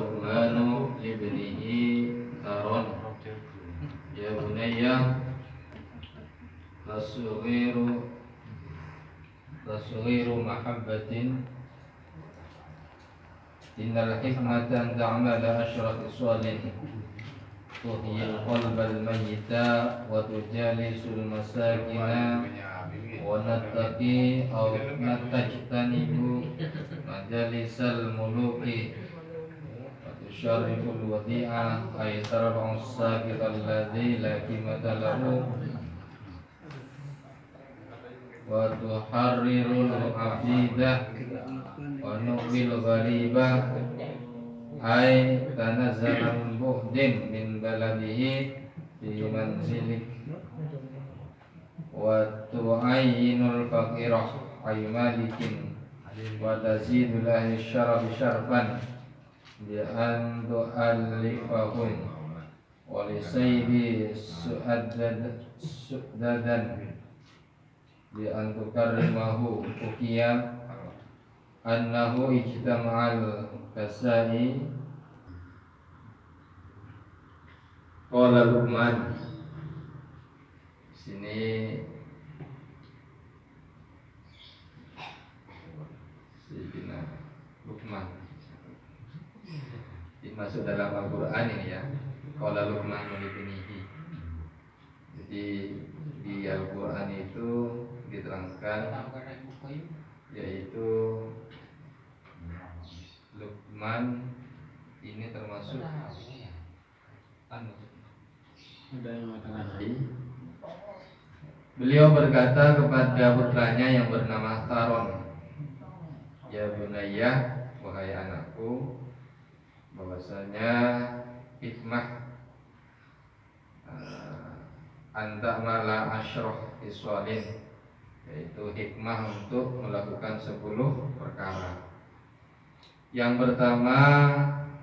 Luqmanu libnihi taron ya bunayya tasghiru mahabbatin innal hikmata an ta'mala asyrati salihin tuhyil qalbal mayyita wa tujalisul masakina wa nattaqi aw nattajtanibu majalisal muluki wa tusyarriful wadi'a ay tarfa'u as-sakit alladhi la qimata lahu wa tuharrirul abidah wa nuqbil gharibah ay tanazzala min bu'din min baladihi fi manzilik wa tu'ayyinul faqirah ay malikin wa tazidul ahli syaraf syarfan bi an tu'allifahum wa li sayyidi su'dadan bi an tukarrimahu ukiya annahu ijtama'al kasai qala Luqman. Sini Sayyidina Luqman dimasuk dalam Al-Quran ini ya. Qala Luqman libnihi. Jadi di Al-Quran itu diterangkan yaitu Luqman ini termasuk beliau berkata kepada putranya yang bernama Taron, ya bunayya, wahai anakku, bahwasanya hikmah anta mala asyrah iswalin, yaitu hikmah untuk melakukan 10 perkara. Yang pertama,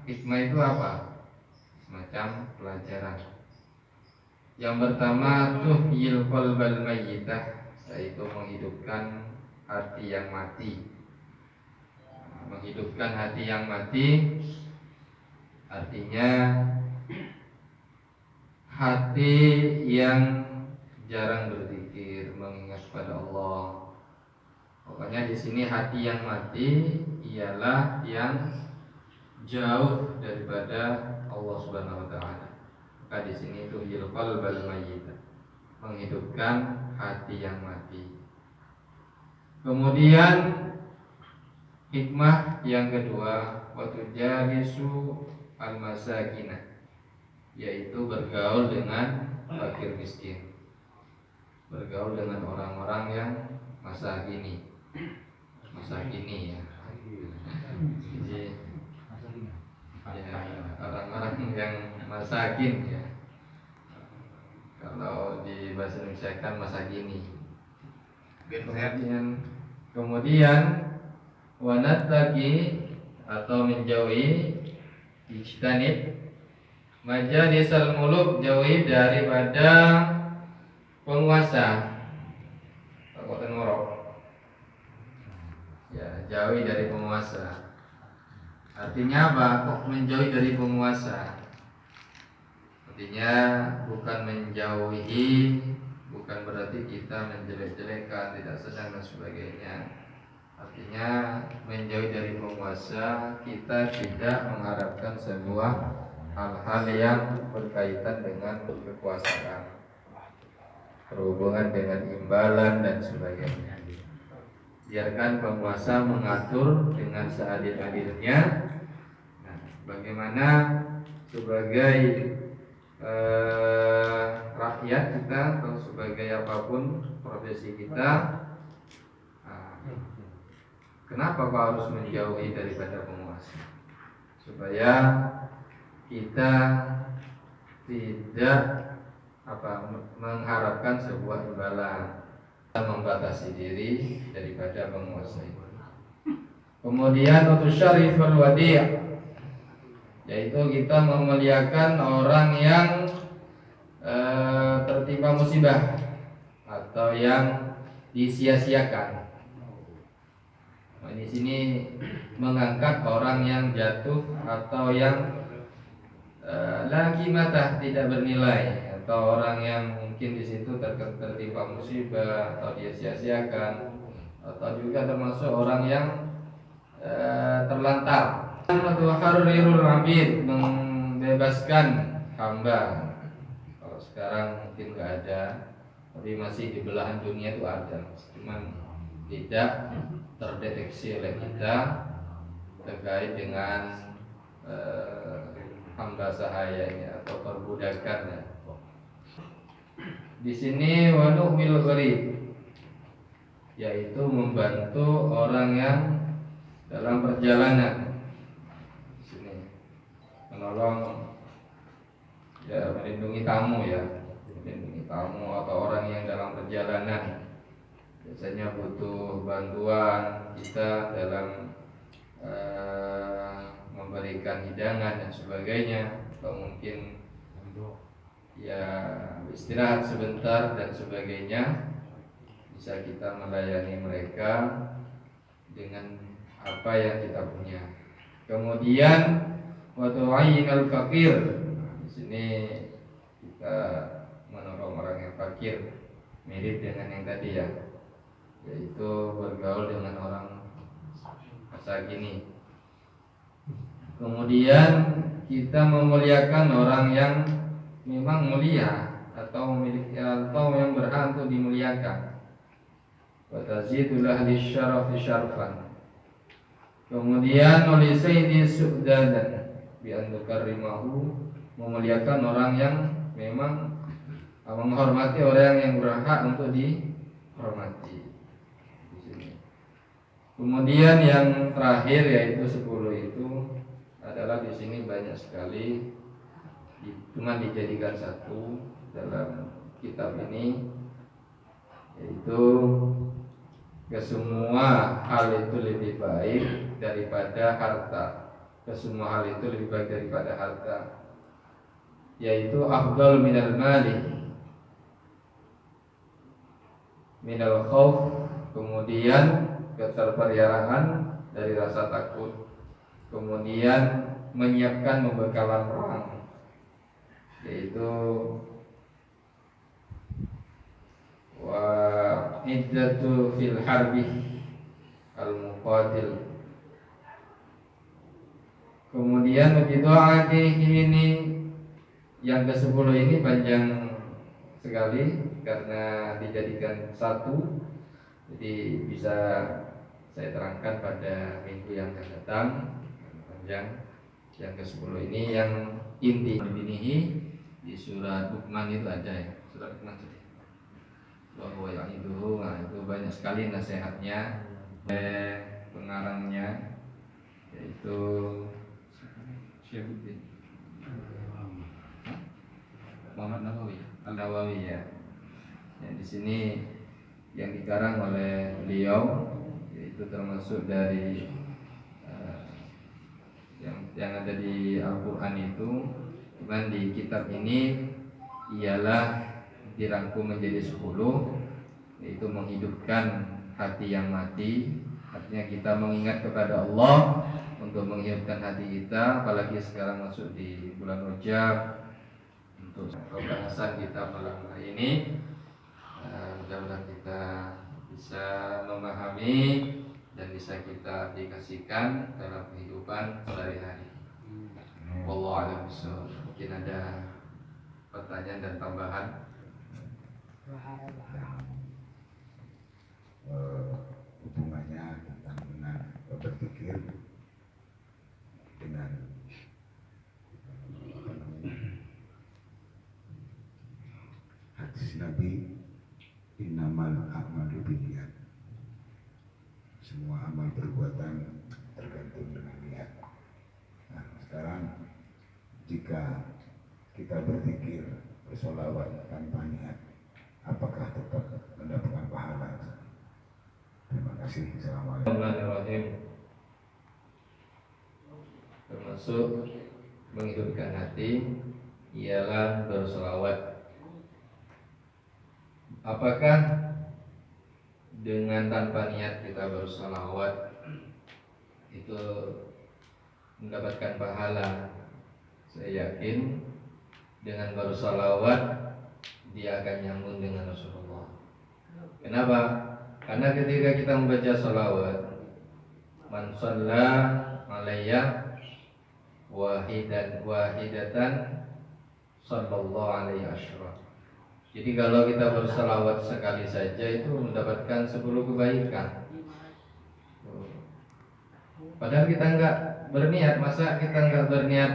hikmah itu apa? Semacam pelajaran. Yang pertama, tuhyil qalbal mayyitah, yaitu menghidupkan hati yang mati. Menghidupkan hati yang mati artinya hati yang jarang berzikir, mengingat pada Allah. Pokoknya di sini hati yang mati ialah yang jauh daripada Allah Subhanahu wa taala. Maka di sini tuhyil qalbal mayyit, menghidupkan hati yang mati. Kemudian hikmah yang kedua, wa tujalisu al-masakinah, yaitu bergaul dengan fakir miskin. Bergaul dengan orang-orang yang masa kini ya. Jadi ya, orang-orang yang masakin ya. Kalau di bahasa Indonesia kan masa kini. Kemudian wanattaqi atau menjauhi ijtanib majalisal muluk, jauhi daripada penguasa. Takutkan ngorok. Ya, jauhi dari penguasa. Artinya apa? Kok menjauhi dari penguasa? Artinya bukan menjauhi, bukan berarti kita menjelek-jelekan, tidak sedang dan sebagainya. Artinya menjauhi dari penguasa, kita tidak mengharapkan sebuah hal-hal yang berkaitan dengan kekuasaan, berhubungan dengan imbalan dan sebagainya. Biarkan penguasa mengatur dengan seadil-adilnya. Nah, bagaimana sebagai rakyat kita atau sebagai apapun profesi kita, kenapa kau harus menjauhi daripada penguasa? Supaya kita tidak mengharapkan sebuah imbalan, membatasi diri daripada penguasa itu. Kemudian utusyariful wadi', yaitu kita memuliakan orang yang tertimpa musibah atau yang disia-siakan. Nah, di sini mengangkat orang yang jatuh atau yang lagi mata tidak bernilai, atau orang yang mungkin di situ tertimpa musibah atau dia sia-siakan, atau juga termasuk orang yang terlantar. Atau harrirul abid, membebaskan hamba. Kalau sekarang mungkin nggak ada, tapi masih di belahan dunia itu ada, cuman tidak terdeteksi oleh kita terkait dengan hamba sahayanya atau perbudakannya. Di sini wanu'mil gharib, yaitu membantu orang yang dalam perjalanan. Di sini menolong, ya, melindungi tamu, ya, melindungi tamu atau orang yang dalam perjalanan. Biasanya butuh bantuan kita dalam memberikan hidangan dan sebagainya, atau mungkin ya istirahat sebentar dan sebagainya. Bisa kita melayani mereka dengan apa yang kita punya. Kemudian waktu al fakir, di sini kita menolong orang yang fakir, mirip dengan yang tadi, ya, yaitu bergaul dengan orang masa kini. Kemudian kita memuliakan orang yang memang mulia atau memiliki atau yang berhak untuk dimuliakan. Wa tazidul ahli syarafi syarfan. Kemudian oleh sayyidi su'dadan bi an tukarrimahu, memuliakan orang yang memang menghormati orang yang berhak untuk dihormati. Di sini. Kemudian yang terakhir yaitu 10 itu adalah di sini banyak sekali, cuma dijadikan satu dalam kitab ini, yaitu kesemua hal itu lebih baik daripada harta. Kesemua hal itu lebih baik daripada harta, yaitu afdal minal mali, minal khauf, kemudian keterpeliharaan dari rasa takut, kemudian menyiapkan membekalan perang, yaitu wa iddatu fil harbi al muqatil. Kemudian bidu'atihi, ini yang ke-10 ini panjang sekali karena dijadikan satu, jadi bisa saya terangkan pada minggu yang akan datang. Panjang. Yang ke-10 ini yang inti ini di surat Luqman itu ada, ya, surat Luqman bahwa yang itu, nah, itu banyak sekali nasihatnya. Pengarangnya yaitu Syaikhuddin Muhammad Nawawi Al-Nawawi, ya. Di sini yang dikarang oleh beliau, yaitu termasuk dari yang ada di Al-Quran itu. Cuman di kitab ini ialah dirangkum menjadi 10, yaitu menghidupkan hati yang mati. Artinya kita mengingat kepada Allah untuk menghidupkan hati kita, apalagi sekarang masuk di bulan Rajab, untuk pembahasan kita malam hari ini. Mudah-mudahan kita bisa memahami dan bisa kita aplikasikan dalam kehidupan sehari-hari. Wallahu a'lam bishawab. Mungkin ada pertanyaan dan tambahan. Hubungannya tentang dengan berpikir dengan hadis Nabi, innamal a'malu binniyat, semua amal perbuatan tergantung dengan niat. Nah, sekarang jika kita berpikir bersolawat tanpa niat, apakah tetap mendapatkan pahala? Terima kasih. Assalamualaikum. Termasuk menghidupkan hati ialah bersolawat. Apakah dengan tanpa niat kita bersolawat itu mendapatkan pahala. Saya yakin dengan bersolawat dia akan nyambung dengan Rasulullah. Kenapa? Karena ketika kita membaca salawat, man shalla alayya wahidatan sallallahu alaihi asyra. Jadi kalau kita bersalawat sekali saja itu mendapatkan 10 kebaikan. Padahal kita enggak berniat, masa kita enggak berniat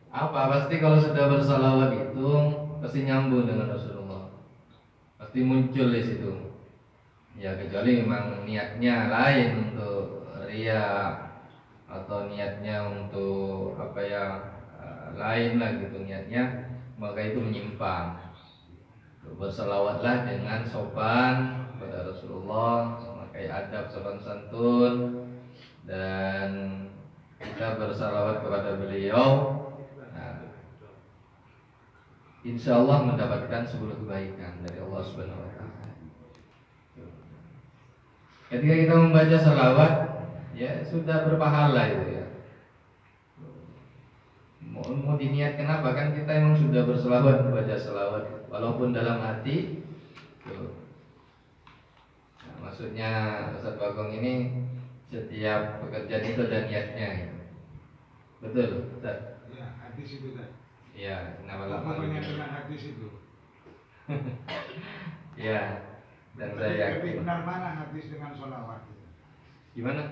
apa? Pasti kalau sudah bersalawat itu pasti nyambung dengan Rasulullah. Pasti muncul di situ. Ya kecuali memang niatnya lain untuk ria atau niatnya untuk apa ya lain lah gitu niatnya, maka itu menyimpang. Berselawatlah dengan sopan kepada Rasulullah, memakai adab sopan santun, dan kita bersalawat kepada beliau. Nah, insya Allah mendapatkan 10 kebaikan dari Allah Subhanahu Wa Taala. Ketika kita membaca salawat, ya sudah berpahala itu ya. Mau diniatkan apa, kan kita emang sudah berselawat, membaca selawat walaupun dalam hati tuh. Nah, maksudnya Ustaz Bagong ini setiap pekerjaan itu ada niatnya gitu. Betul Ustaz? Ya, hadis itu kan. Iya, kenapa Apa lama banyak gitu? dengan hadis itu? Ya, dan saya Lebih yakin. benar mana hadis dengan sholawat itu? Gimana?